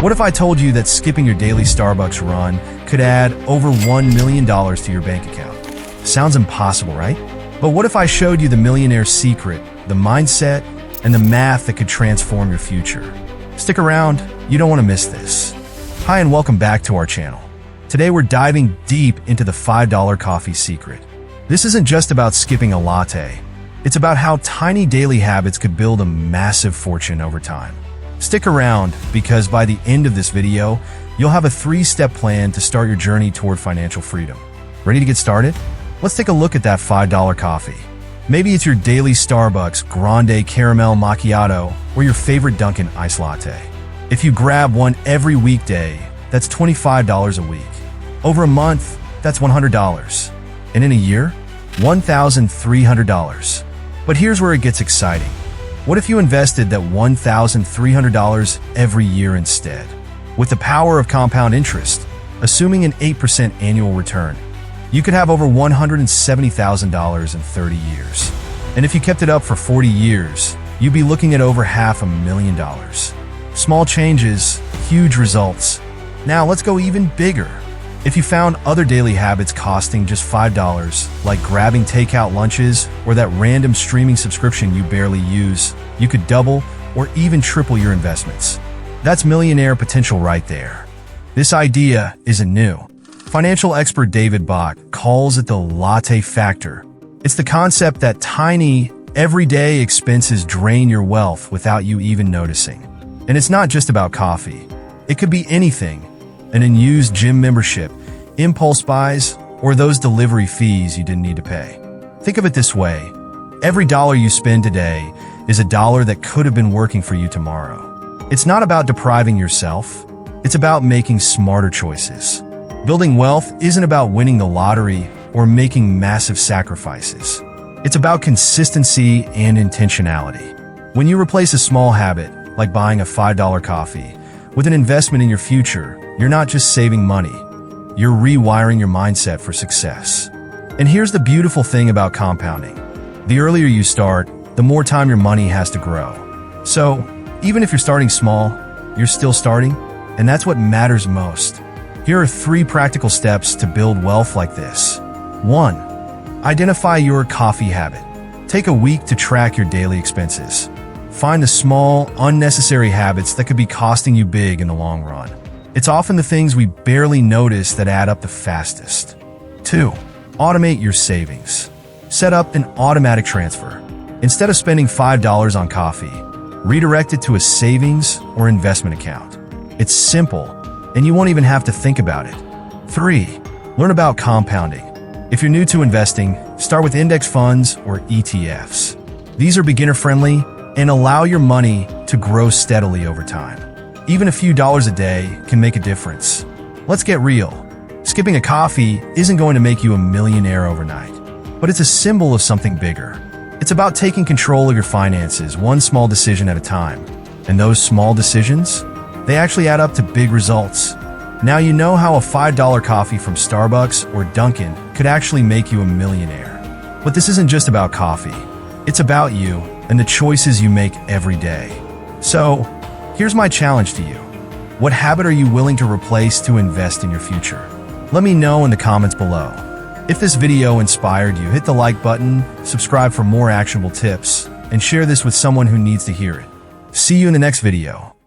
What if I told you that skipping your daily Starbucks run could add over $1 million to your bank account? Sounds impossible, right? But what if I showed you the millionaire secret, the mindset, and the math that could transform your future? Stick around, you don't want to miss this. Hi and welcome back to our channel. Today we're diving deep into the $5 coffee secret. This isn't just about skipping a latte. It's about how tiny daily habits could build a massive fortune over time. Stick around because by the end of this video, you'll have a 3-step plan to start your journey toward financial freedom. Ready to get started? Let's take a look at that $5 coffee. Maybe it's your daily Starbucks Grande Caramel Macchiato or your favorite Dunkin iced latte. If you grab one every weekday, that's $25 a week. Over a month, that's $100. And in a year, $1,300. But here's where it gets exciting. What if you invested that $1,300 every year instead? With the power of compound interest, assuming an 8% annual return, you could have over $170,000 in 30 years. And if you kept it up for 40 years, you'd be looking at over $500,000. Small changes, huge results. Now let's go even bigger. If you found other daily habits costing just $5, like grabbing takeout lunches or that random streaming subscription you barely use, you could double or even triple your investments. That's millionaire potential right there. This idea isn't new. Financial expert David Bach calls it the latte factor. It's the concept that tiny, everyday expenses drain your wealth without you even noticing. And it's not just about coffee. It could be anything. An unused gym membership, impulse buys, or those delivery fees you didn't need to pay. Think of it this way. Every dollar you spend today is a dollar that could have been working for you tomorrow. It's not about depriving yourself. It's about making smarter choices. Building wealth isn't about winning the lottery or making massive sacrifices. It's about consistency and intentionality. When you replace a small habit, like buying a $5 coffee, with an investment in your future, you're not just saving money, you're rewiring your mindset for success. And here's the beautiful thing about compounding. The earlier you start, the more time your money has to grow. So, even if you're starting small, you're still starting, and that's what matters most. Here are 3 practical steps to build wealth like this. 1. Identify your coffee habit. Take a week to track your daily expenses. Find the small, unnecessary habits that could be costing you big in the long run. It's often the things we barely notice that add up the fastest. 2. Automate your savings. Set up an automatic transfer. Instead of spending $5 on coffee, redirect it to a savings or investment account. It's simple, and you won't even have to think about it. 3. Learn about compounding. If you're new to investing, start with index funds or ETFs. These are beginner-friendly and allow your money to grow steadily over time. Even a few dollars a day can make a difference. Let's get real. Skipping a coffee isn't going to make you a millionaire overnight, but it's a symbol of something bigger. It's about taking control of your finances, one small decision at a time. And those small decisions, they actually add up to big results. Now you know how a $5 coffee from Starbucks or Dunkin could actually make you a millionaire. But this isn't just about coffee. It's about you and the choices you make every day. So, here's my challenge to you. What habit are you willing to replace to invest in your future? Let me know in the comments below. If this video inspired you, hit the like button, subscribe for more actionable tips, and share this with someone who needs to hear it. See you in the next video.